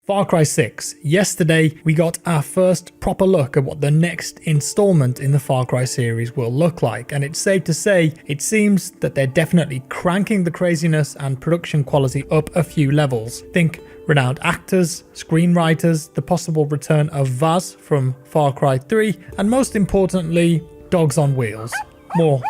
Far Cry 6. Yesterday, we got our first proper look at what the next installment in the Far Cry series will look like, and it's safe to say it seems that they're definitely cranking the craziness and production quality up a few levels. Think renowned actors, screenwriters, the possible return of Vaas from Far Cry 3, and most importantly, dogs on wheels. More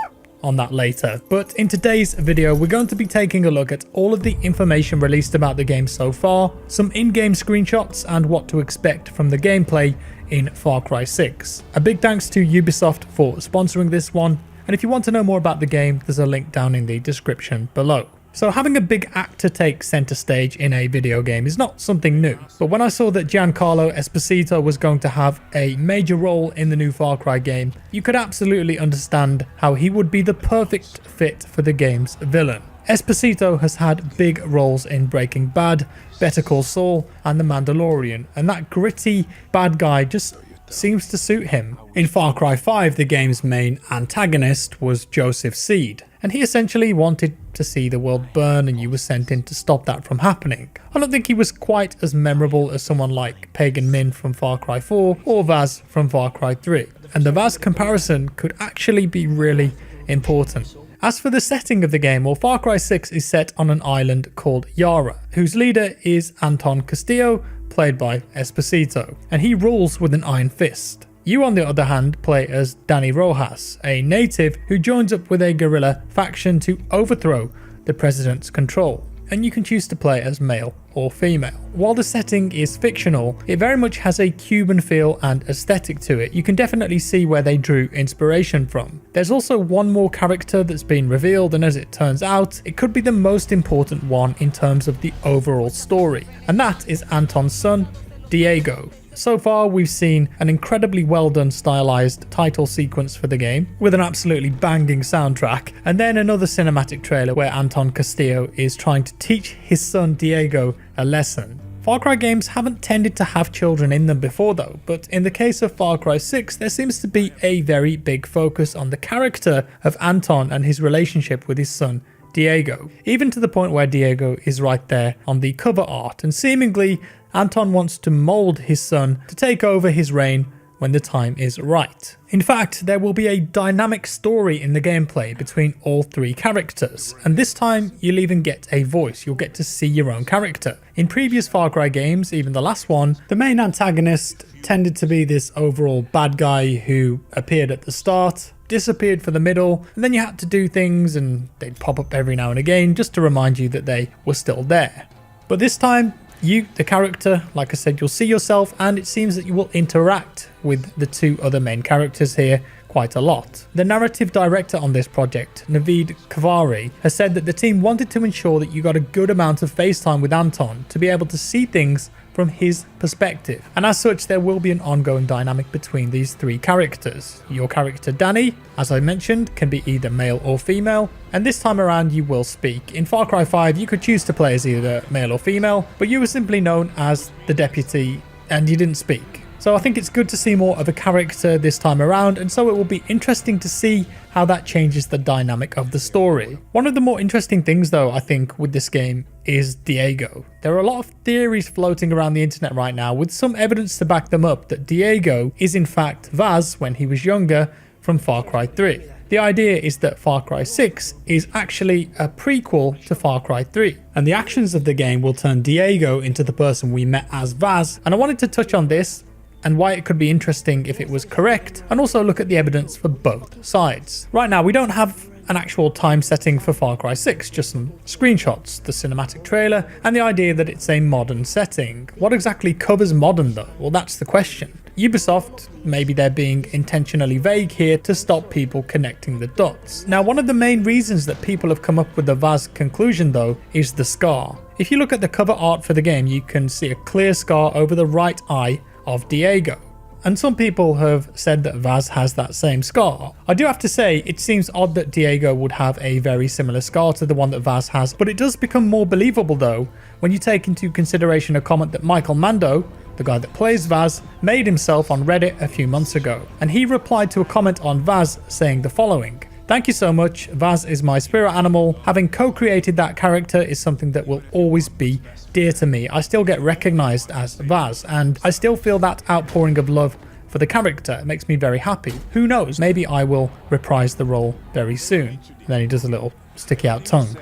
on that later. But in today's video, we're going to be taking a look at all of the information released about the game so far, some in-game screenshots, and what to expect from the gameplay in Far Cry 6. A big thanks to Ubisoft for sponsoring this one, and if you want to know more about the game, there's a link down in the description below. So having a big actor take center stage in a video game is not something new, but when I saw that Giancarlo Esposito was going to have a major role in the new Far Cry game, you could absolutely understand how he would be the perfect fit for the game's villain. Esposito has had big roles in Breaking Bad, Better Call Saul, and The Mandalorian, and that gritty bad guy just seems to suit him. In Far Cry 5, the game's main antagonist was Joseph Seed, and he essentially wanted to see the world burn, and you were sent in to stop that from happening. I don't think he was quite as memorable as someone like Pagan Min from Far Cry 4 or Vaas from Far Cry 3, and the Vaas comparison could actually be really important. As for the setting of the game, well, Far Cry 6 is set on an island called Yara, whose leader is Anton Castillo, played by Esposito, and he rules with an iron fist. You, on the other hand, play as Danny Rojas, a native who joins up with a guerrilla faction to overthrow the president's control, and you can choose to play as male or female. While the setting is fictional, it very much has a Cuban feel and aesthetic to it. You can definitely see where they drew inspiration from. There's also one more character that's been revealed, and as it turns out, it could be the most important one in terms of the overall story, and that is Anton's son, Diego. So far, we've seen an incredibly well done stylized title sequence for the game with an absolutely banging soundtrack, and then another cinematic trailer where Anton Castillo is trying to teach his son Diego a lesson. Far Cry games haven't tended to have children in them before though, but in the case of Far Cry 6, there seems to be a very big focus on the character of Anton and his relationship with his son Diego, even to the point where Diego is right there on the cover art, and seemingly Anton wants to mold his son to take over his reign when the time is right. In fact, there will be a dynamic story in the gameplay between all three characters, and this time you'll even get a voice. You'll get to see your own character. In previous Far Cry games, even the last one, the main antagonist tended to be this overall bad guy who appeared at the start, disappeared for the middle, and then you had to do things and they'd pop up every now and again just to remind you that they were still there. But this time, you, the character, like I said, you'll see yourself, and it seems that you will interact with the two other main characters here quite a lot. The narrative director on this project, Naveed Kavari, has said that the team wanted to ensure that you got a good amount of face time with Anton to be able to see things from his perspective, and as such there will be an ongoing dynamic between these three characters. Your character Danny, as I mentioned, can be either male or female, and this time around you will speak. In Far Cry 5 you could choose to play as either male or female, but you were simply known as the deputy and you didn't speak. So I think it's good to see more of a character this time around, and so it will be interesting to see how that changes the dynamic of the story. One of the more interesting things though, I think, with this game is Diego. There are a lot of theories floating around the internet right now with some evidence to back them up that Diego is in fact Vaas when he was younger from Far Cry 3. The idea is that Far Cry 6 is actually a prequel to Far Cry 3, and the actions of the game will turn Diego into the person we met as Vaas, and I wanted to touch on this and why it could be interesting if it was correct, and also look at the evidence for both sides. Right now, we don't have an actual time setting for Far Cry 6, just some screenshots, the cinematic trailer, and the idea that it's a modern setting. What exactly covers modern though? Well, that's the question. Ubisoft, maybe they're being intentionally vague here to stop people connecting the dots. Now, one of the main reasons that people have come up with the Vaas conclusion though is the scar. If you look at the cover art for the game, you can see a clear scar over the right eye of Diego, and some people have said that Vaas has that same scar. I do have to say, it seems odd that Diego would have a very similar scar to the one that Vaas has, but it does become more believable though when you take into consideration a comment that Michael Mando, the guy that plays Vaas, made himself on Reddit a few months ago, and he replied to a comment on Vaas saying the following: Thank you so much. Vaas is my spirit animal. Having co-created that character is something that will always be dear to me. I still get recognized as Vaas, and I still feel that outpouring of love for the character. It makes me very happy. Who knows, maybe I will reprise the role very soon. And then he does a little sticky out tongue.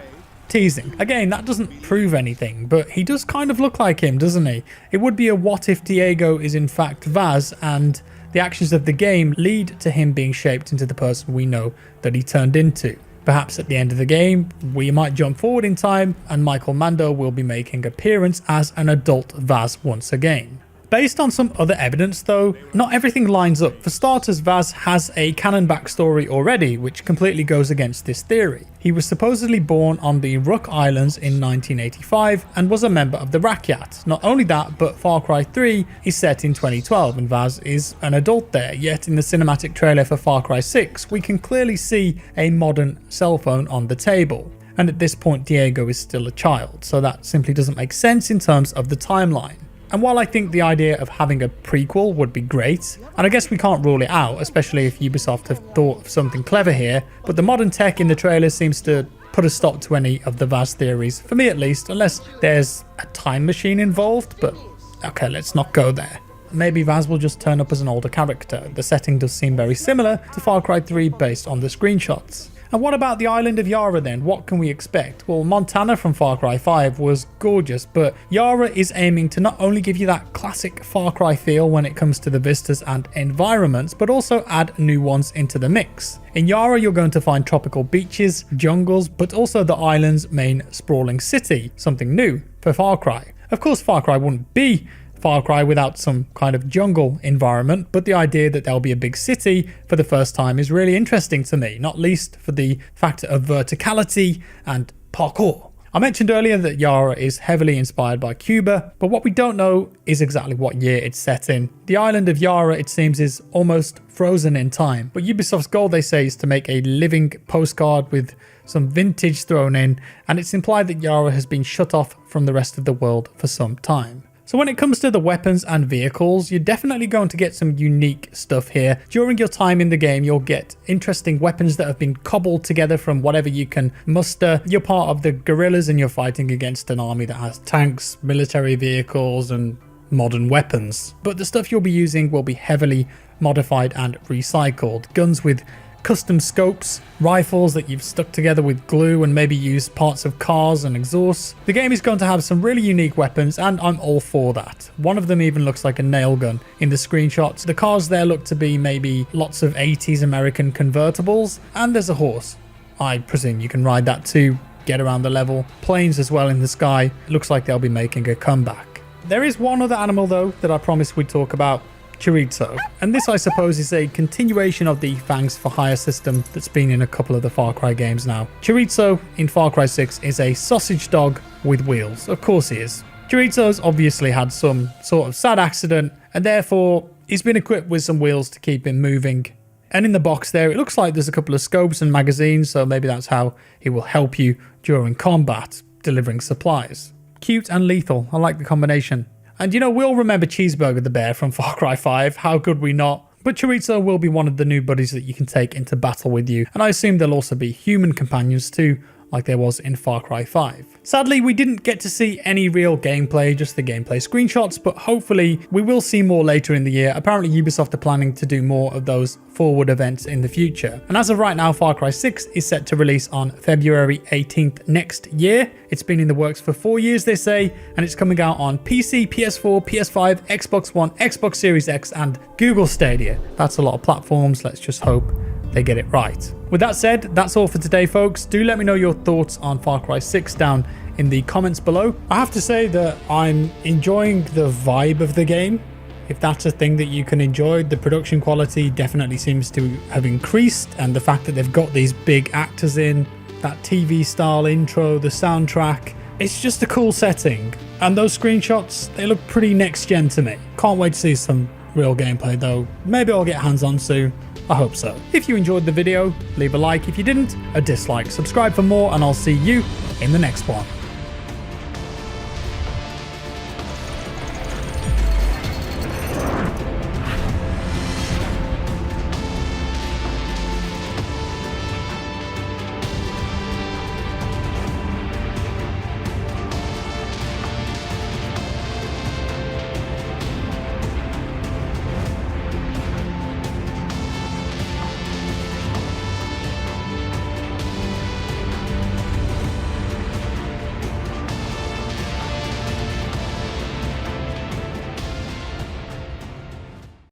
Teasing. Again, that doesn't prove anything, but he does kind of look like him, doesn't he? It would be a what if Diego is in fact Vaas, and the actions of the game lead to him being shaped into the person we know that he turned into. Perhaps at the end of the game, we might jump forward in time and Michael Mando will be making an appearance as an adult Vaas once again. Based on some other evidence though, not everything lines up. For starters, Vaas has a canon backstory already, which completely goes against this theory. He was supposedly born on the Rook Islands in 1985 and was a member of the Rakyat. Not only that, but Far Cry 3 is set in 2012 and Vaas is an adult there, yet in the cinematic trailer for Far Cry 6, we can clearly see a modern cell phone on the table. And at this point, Diego is still a child, so that simply doesn't make sense in terms of the timeline. And while I think the idea of having a prequel would be great, and I guess we can't rule it out, especially if Ubisoft have thought of something clever here, but the modern tech in the trailer seems to put a stop to any of the Vaas theories, for me at least, unless there's a time machine involved, but okay, let's not go there. Maybe Vaas will just turn up as an older character. The setting does seem very similar to Far Cry 3 based on the screenshots. And what about the island of Yara then? What can we expect? Well, Montana from Far Cry 5 was gorgeous, but Yara is aiming to not only give you that classic Far Cry feel when it comes to the vistas and environments, but also add new ones into the mix. In Yara, you're going to find tropical beaches, jungles, but also the island's main sprawling city, something new for Far Cry. Of course, Far Cry wouldn't be Far Cry without some kind of jungle environment, but the idea that there'll be a big city for the first time is really interesting to me, not least for the factor of verticality and parkour. I mentioned earlier that Yara is heavily inspired by Cuba, but what we don't know is exactly what year it's set in. The island of Yara, it seems, is almost frozen in time, but Ubisoft's goal, they say, is to make a living postcard with some vintage thrown in, and it's implied that Yara has been shut off from the rest of the world for some time. So when it comes to the weapons and vehicles, you're definitely going to get some unique stuff here. During your time in the game, you'll get interesting weapons that have been cobbled together from whatever you can muster. You're part of the guerrillas and you're fighting against an army that has tanks, military vehicles, and modern weapons. But the stuff you'll be using will be heavily modified and recycled. Guns with custom scopes, rifles that you've stuck together with glue and maybe used parts of cars and exhausts. The game is going to have some really unique weapons and I'm all for that. One of them even looks like a nail gun in the screenshots. The cars there look to be maybe lots of 80s American convertibles, and there's a horse. I presume you can ride that too, get around the level. Planes as well in the sky. It looks like they'll be making a comeback. There is one other animal though that I promised we'd talk about. Chorizo. And this, I suppose, is a continuation of the Fangs for Hire system that's been in a couple of the Far Cry games now. Chorizo in Far Cry 6 is a sausage dog with wheels. Of course he is. Chorizo's obviously had some sort of sad accident and therefore he's been equipped with some wheels to keep him moving. And in the box there, it looks like there's a couple of scopes and magazines, so maybe that's how he will help you during combat, delivering supplies. Cute and lethal. I like the combination. And you know, we'll remember Cheeseburger the bear from Far Cry 5, how could we not? But Chorizo will be one of the new buddies that you can take into battle with you, and I assume there'll also be human companions too, like there was in Far Cry 5. Sadly, we didn't get to see any real gameplay, just the gameplay screenshots, but hopefully we will see more later in the year. Apparently Ubisoft are planning to do more of those forward events in the future. And as of right now, Far Cry 6 is set to release on February 18th next year. It's been in the works for 4 years, they say, and it's coming out on PC, PS4, PS5, Xbox One, Xbox Series X, and Google Stadia. That's a lot of platforms. Let's just hope they get it right. With that said, that's all for today, folks. Do let me know your thoughts on Far Cry 6 down in the comments below. I have to say that I'm enjoying the vibe of the game. If that's a thing that you can enjoy, the production quality definitely seems to have increased, and the fact that they've got these big actors in, that TV style intro, the soundtrack, it's just a cool setting. And those screenshots, they look pretty next gen to me. Can't wait to see some real gameplay though. Maybe I'll get hands on soon. I hope so. If you enjoyed the video, leave a like. If you didn't, a dislike. Subscribe for more, and I'll see you in the next one.